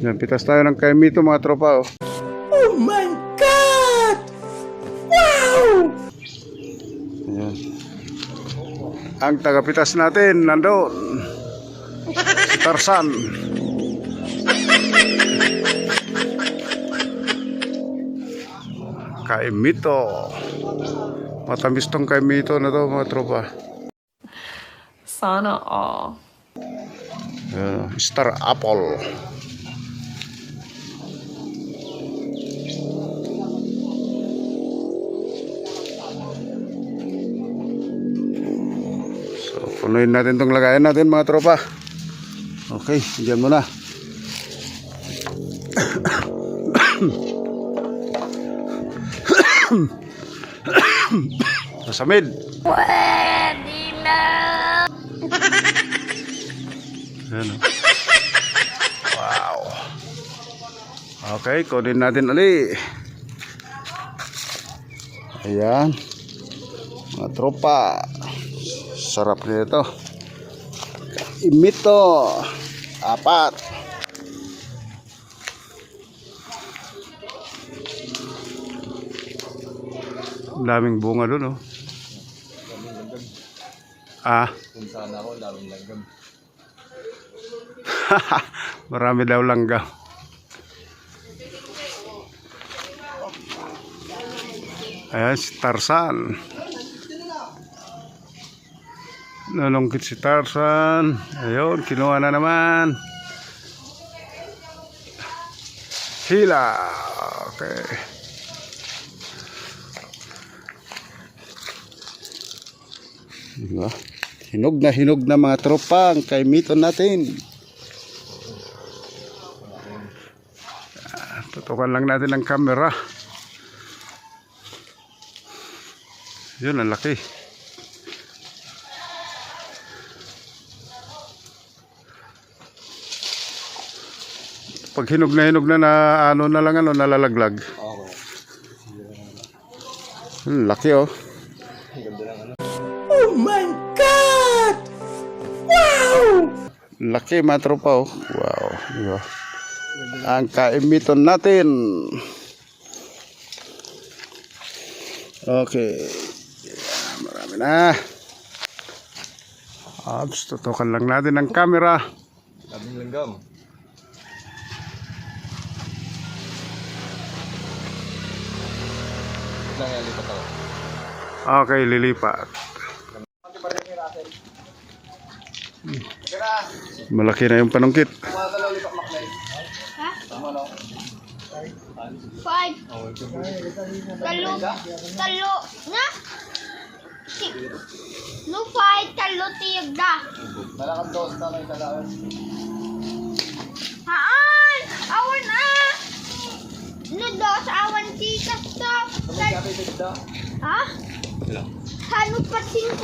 Yan, pitas tayo ng kaimito mga tropa. Oh. Oh my God! Wow! Ayan. Ang tagapitas natin nandoon, si Tarzan. Kaimito. Matamis tong kaimito na to mga tropa. Sana all. Star apple. So punuin natin tong lagayan natin mga tropa. Okay, diyan muna. Masamid. Pwede na! Ayan, oh. Wow. Okay, kunin natin ulit. Ayan. Mga tropa. Sarap nito. Imito. 4. Daming bunga doon, oh. Kung sana ako, daming langgam. Marami daw langgam. Ayan si Tarzan. Nalungkit si Tarzan. Ayun, kinuha na naman. Hila. Okay. Diba? Hinog na mga tropa ang kaimito natin. Tutukan lang natin ang camera. Yun, ang laki. Pag hinog na ano na lang, ano, nalalaglag. Laki, oh. Oh my God! Wow! Laki mga tropa, oh. Wow. Diba? Ang kaimiton natin. Okay. Marami na. Ops, tutukan lang natin ang camera. Daming langgam. Lang yan, lipat ako. Okay, lilipat. Malaki na yung panungkit. Five. Talo na. No fight, talo tiyag na. Malakad daw sa tanay sa lawas. Haan, awan na. No daw sa awan tita stop. Ha? Hanot pa 5,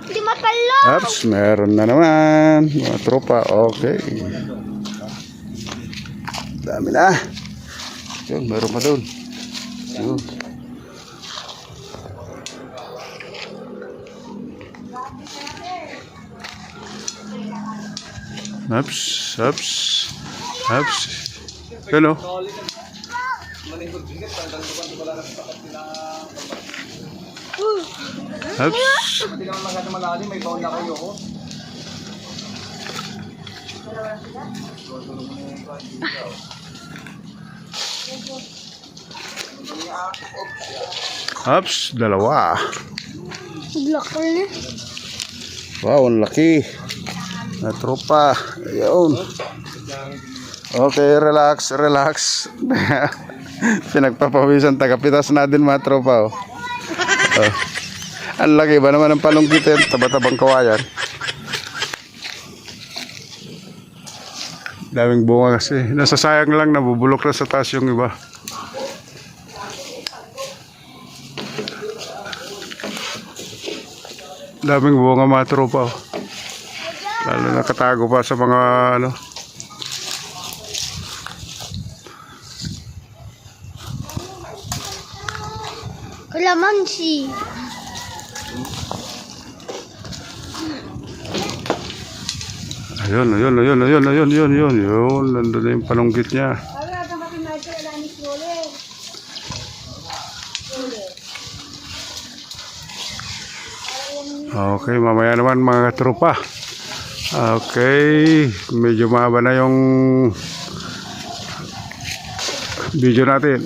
5 talo. Ops, meron na naman. Mga tropa, okay. Dami na. Yun, meron pa doon. Yun. Ops, ops, ops. Yun, oh. Ops. Hindi naman masyado malalim, may baon na kayo ko. Ops, 2. Laki na. Wow, ang laki. Na tropa. Ayun. Okay, relax, relax. Pinagpapawisan tagapitas natin mga tropa. Oh. Oh. Ang laki ba naman ang palungkitin? Taba-tabang kawayan. Daming bunga kasi. Nasasayang lang, nabubulok na sa taas yung iba. Daming bunga mga tropa. Oh. Lalo nakatago pa sa mga ano. Kalamansi. Ayun. Nandun na yung palunggit niya. Okay, mamaya naman mga tropa. Okay, medyo mahaba na yung video natin.